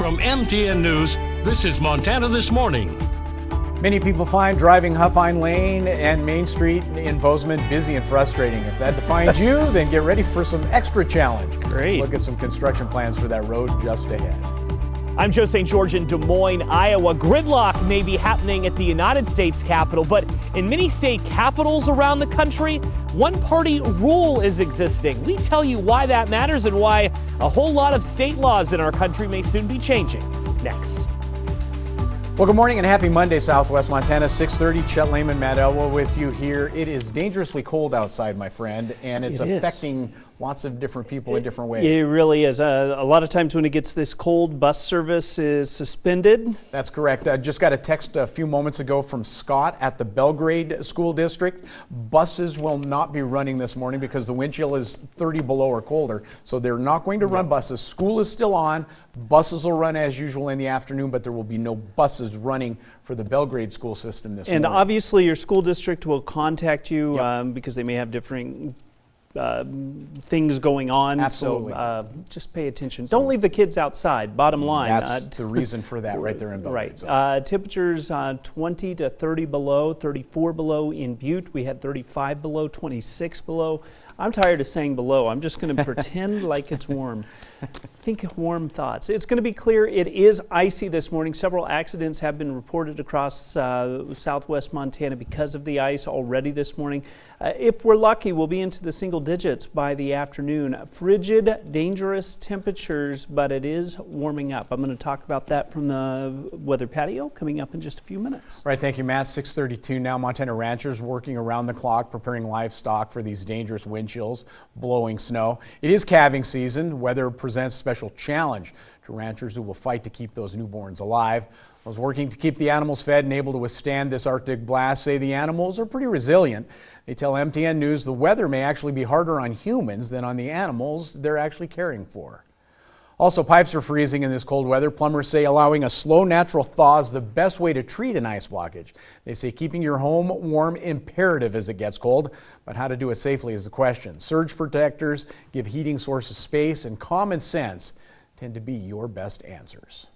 From MTN News, this is Montana This Morning. Many people find driving Huffine Lane and Main Street in Bozeman busy and frustrating. If that defines you, then get ready for some extra challenge. Great. Look at some construction plans for that road just ahead. I'm Joe St. George in Des Moines, Iowa. Gridlock may be happening at the United States Capitol, but in many state capitals around the country, one-party rule is existing. We tell you why that matters and why a whole lot of state laws in our country may soon be changing. Next. Well, good morning and happy Monday, Southwest Montana. 6:30, Chet Lehman, Matt Elwell with you here. It is dangerously cold outside, my friend, and it's affecting lots of different people in different ways. It really is. A lot of times when it gets this cold, bus service is suspended. That's correct. I just got a text a few moments ago from Scott at the Belgrade School District. Buses will not be running this morning because the wind chill is 30 below or colder, so they're not going to run buses. School is still on. Buses will run as usual in the afternoon, but there will be no buses running for the Belgrade school system this morning. And obviously your school district will contact you because they may have different things going on. Absolutely. So just pay attention. Don't leave the kids outside, bottom line. That's the reason for that right there in Belgrade. Right. Temperatures 20 to 30 below, 34 below in Butte. We had 35 below, 26 below. I'm tired of saying below. I'm just going to pretend like it's warm. Think warm thoughts. It's going to be clear. It is icy this morning. Several accidents have been reported across southwest Montana because of the ice already this morning. If we're lucky, we'll be into the single digits by the afternoon. Frigid, dangerous temperatures, but it is warming up. I'm going to talk about that from the weather patio coming up in just a few minutes. Right, thank you, Matt. 6:32 now. Montana ranchers working around the clock preparing livestock for these dangerous wind chills, blowing snow. It is calving season. Weather presents special challenge to ranchers who will fight to keep those newborns alive. Those working to keep the animals fed and able to withstand this Arctic blast say the animals are pretty resilient. They tell MTN News the weather may actually be harder on humans than on the animals they're actually caring for. Also, pipes are freezing in this cold weather. Plumbers say allowing a slow natural thaw is the best way to treat an ice blockage. They say keeping your home warm imperative as it gets cold, but how to do it safely is the question. Surge protectors give heating sources space, and common sense tend to be your best answers.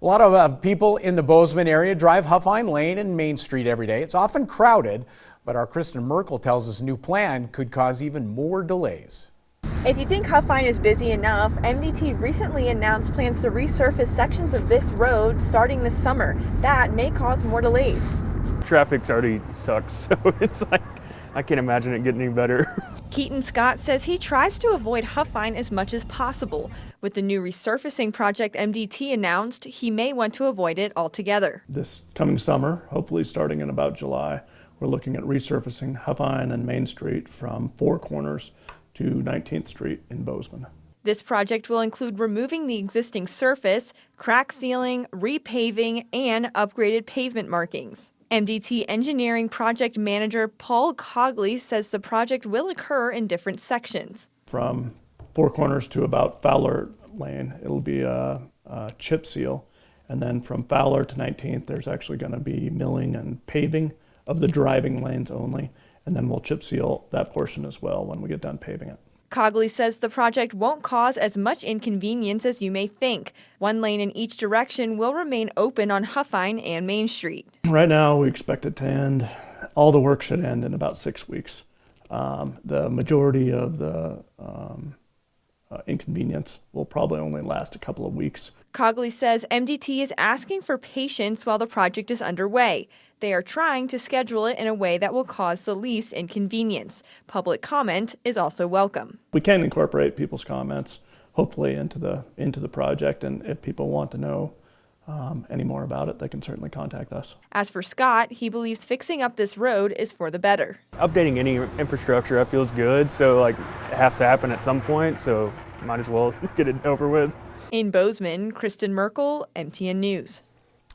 A lot of people in the Bozeman area drive Huffine Lane and Main Street every day. It's often crowded, but our Kristen Merkel tells us a new plan could cause even more delays. If you think Huffine is busy enough, MDT recently announced plans to resurface sections of this road starting this summer. That may cause more delays. Traffic already sucks, so it's like, I can't imagine it getting any better. Keaton Scott says he tries to avoid Huffine as much as possible. With the new resurfacing project MDT announced, he may want to avoid it altogether. This coming summer, hopefully starting in about July, we're looking at resurfacing Huffine and Main Street from Four Corners to 19th Street in Bozeman. This project will include removing the existing surface, crack sealing, repaving, and upgraded pavement markings. MDT Engineering Project Manager Paul Cogley says the project will occur in different sections. From Four Corners to about Fowler Lane, it'll be a chip seal. And then from Fowler to 19th, there's actually going to be milling and paving of the driving lanes only. And then we'll chip seal that portion as well when we get done paving it. Cogley says the project won't cause as much inconvenience as you may think. One lane in each direction will remain open on Huffine and Main Street. Right now, we expect it to end, all the work should end in about 6 weeks. The majority of the inconvenience will probably only last a couple of weeks. Cogley says MDT is asking for patience while the project is underway. They are trying to schedule it in a way that will cause the least inconvenience. Public comment is also welcome. We can incorporate people's comments, hopefully, into the project, and if people want to know any more about it, they can certainly contact us. As for Scott, he believes fixing up this road is for the better. Updating any infrastructure, that feels good, so like it has to happen at some point, so might as well get it over with. In Bozeman, Kristen Merkel, MTN News.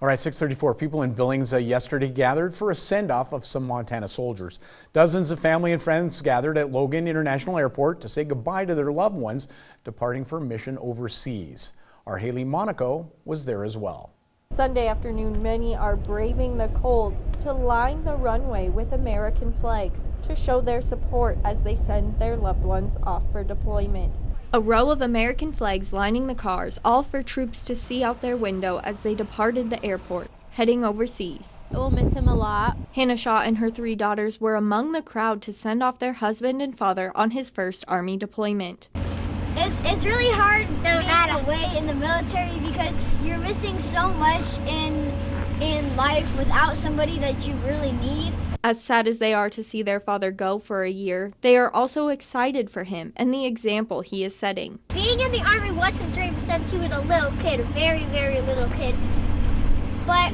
All right, 6:34. People in Billings yesterday gathered for a send-off of some Montana soldiers. Dozens of family and friends gathered at Logan International Airport to say goodbye to their loved ones departing for mission overseas. Our Haley Monaco was there as well. Sunday afternoon, many are braving the cold to line the runway with American flags to show their support as they send their loved ones off for deployment. A row of American flags lining the cars, all for troops to see out their window as they departed the airport, heading overseas. We'll miss him a lot. Hannah Shaw and her 3 daughters were among the crowd to send off their husband and father on his first Army deployment. It's really hard being away in the military because you're missing so much in life without somebody that you really need. As sad as they are to see their father go for a year, they are also excited for him and the example he is setting. Being in the Army was his dream since he was a little kid, a very, very little kid. But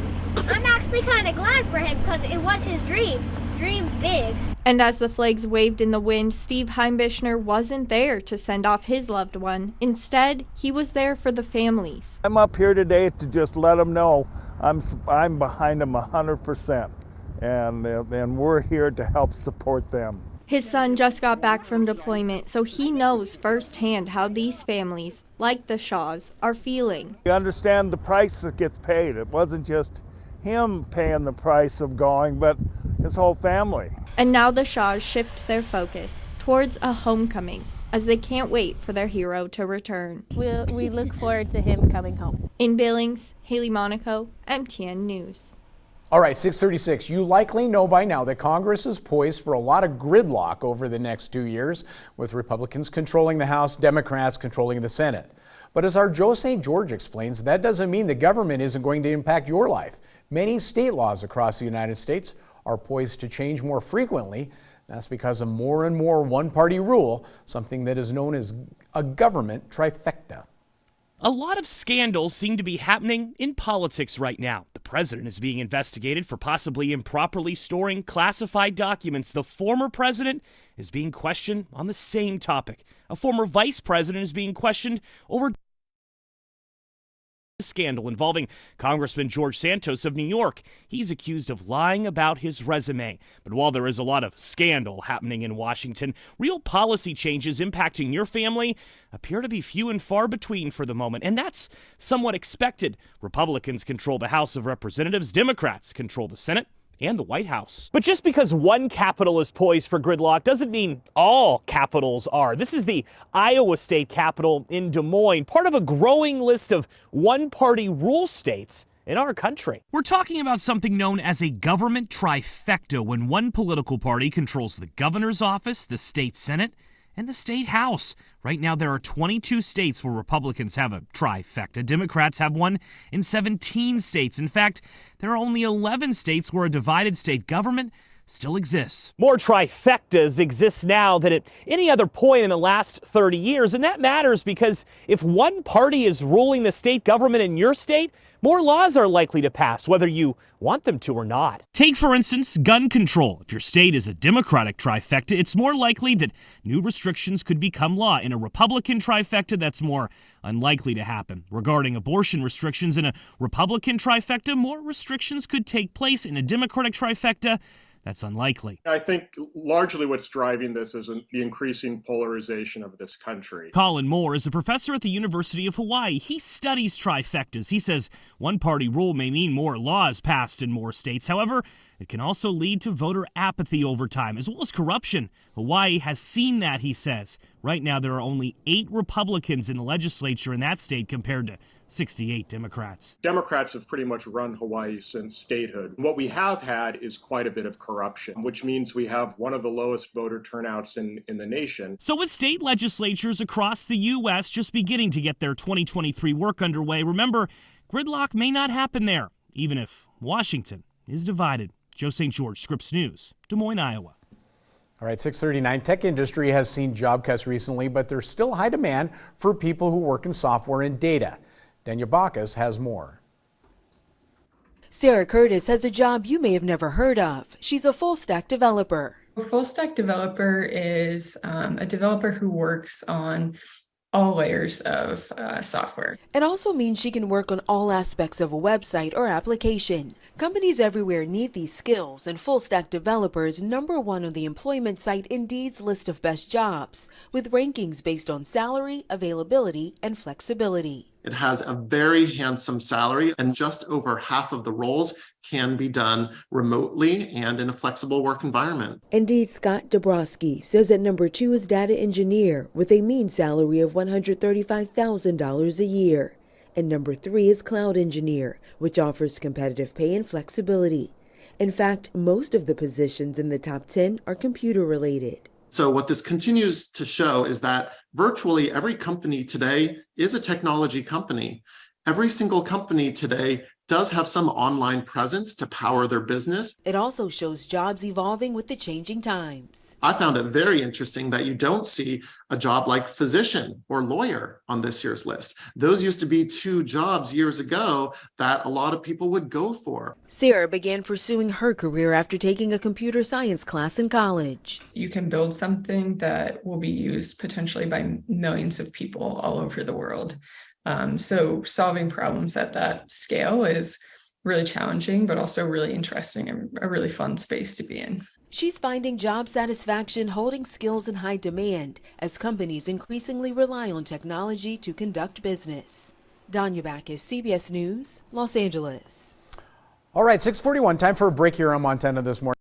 I'm actually kind of glad for him because it was his dream. Dream big. And as the flags waved in the wind, Steve Heimbichner wasn't there to send off his loved one. Instead, he was there for the families. I'm up here today to just let them know I'm behind them 100%, and we're here to help support them. His son just got back from deployment, so he knows firsthand how these families, like the Shaws, are feeling. You understand the price that gets paid. It wasn't just him paying the price of going, but his whole family. And now the Shaws shift their focus towards a homecoming, as they can't wait for their hero to return. We look forward to him coming home. In Billings, Haley Monaco, MTN News. All right, 6:36. You likely know by now that Congress is poised for a lot of gridlock over the next 2 years, with Republicans controlling the House, Democrats controlling the Senate. But as our Joe St. George explains, that doesn't mean the government isn't going to impact your life. Many state laws across the United States are poised to change more frequently. That's because of more and more one-party rule, something that is known as a government trifecta. A lot of scandals seem to be happening in politics right now. The president is being investigated for possibly improperly storing classified documents. The former president is being questioned on the same topic. A former vice president is being questioned over scandal involving Congressman George Santos of New York. He's accused of lying about his resume. But while there is a lot of scandal happening in Washington, real policy changes impacting your family appear to be few and far between for the moment, and that's somewhat expected. Republicans control the House of Representatives, Democrats control the Senate and the White House. But just because one capital is poised for gridlock doesn't mean all capitals are. This is the Iowa State Capitol in Des Moines, part of a growing list of one-party rule states in our country. We're talking about something known as a government trifecta, when one political party controls the governor's office, the state Senate, and the state House. Right now, there are 22 states where Republicans have a trifecta. Democrats have one in 17 states. In fact, there are only 11 states where a divided state government still exists. More trifectas exist now than at any other point in the last 30 years, and that matters because if one party is ruling the state government in your state, more laws are likely to pass, whether you want them to or not. Take, for instance, gun control. If your state is a Democratic trifecta, it's more likely that new restrictions could become law. In a Republican trifecta, that's more unlikely to happen. Regarding abortion restrictions in a Republican trifecta, more restrictions could take place. In a Democratic trifecta, that's unlikely. I think largely what's driving this is the increasing polarization of this country. Colin Moore is a professor at the University of Hawaii. He studies trifectas. He says one-party rule may mean more laws passed in more states. However, it can also lead to voter apathy over time, as well as corruption. Hawaii has seen that, he says. Right now, there are only 8 Republicans in the legislature in that state compared to 68 Democrats. Democrats have pretty much run Hawaii since statehood. What we have had is quite a bit of corruption, which means we have one of the lowest voter turnouts in the nation. So with state legislatures across the U.S. just beginning to get their 2023 work underway, remember, gridlock may not happen there, even if Washington is divided. Joe St. George, Scripps News, Des Moines, Iowa. All right, 6:39. Tech industry has seen job cuts recently, but there's still high demand for people who work in software and data. Daniel Bacchus has more. Sarah Curtis has a job you may have never heard of. She's a full-stack developer. A full-stack developer is a developer who works on all layers of software. It also means she can work on all aspects of a website or application. Companies everywhere need these skills, and full-stack developer is #1 on the employment site Indeed's list of best jobs, with rankings based on salary, availability, and flexibility. It has a very handsome salary, and just over half of the roles can be done remotely and in a flexible work environment. Indeed, Scott Dabrowski says that number 2 is data engineer with a mean salary of $135,000 a year. And number 3 is cloud engineer, which offers competitive pay and flexibility. In fact, most of the positions in the top 10 are computer related. So what this continues to show is that virtually every company today is a technology company. Every single company today does have some online presence to power their business. It also shows jobs evolving with the changing times. I found it very interesting that you don't see a job like physician or lawyer on this year's list. Those used to be 2 jobs years ago that a lot of people would go for. Sarah began pursuing her career after taking a computer science class in college. You can build something that will be used potentially by millions of people all over the world. So solving problems at that scale is really challenging, but also really interesting and a really fun space to be in. She's finding job satisfaction holding skills in high demand as companies increasingly rely on technology to conduct business. Danya Backus, CBS News, Los Angeles. All right, 6:41, time for a break here on Montana This Morning.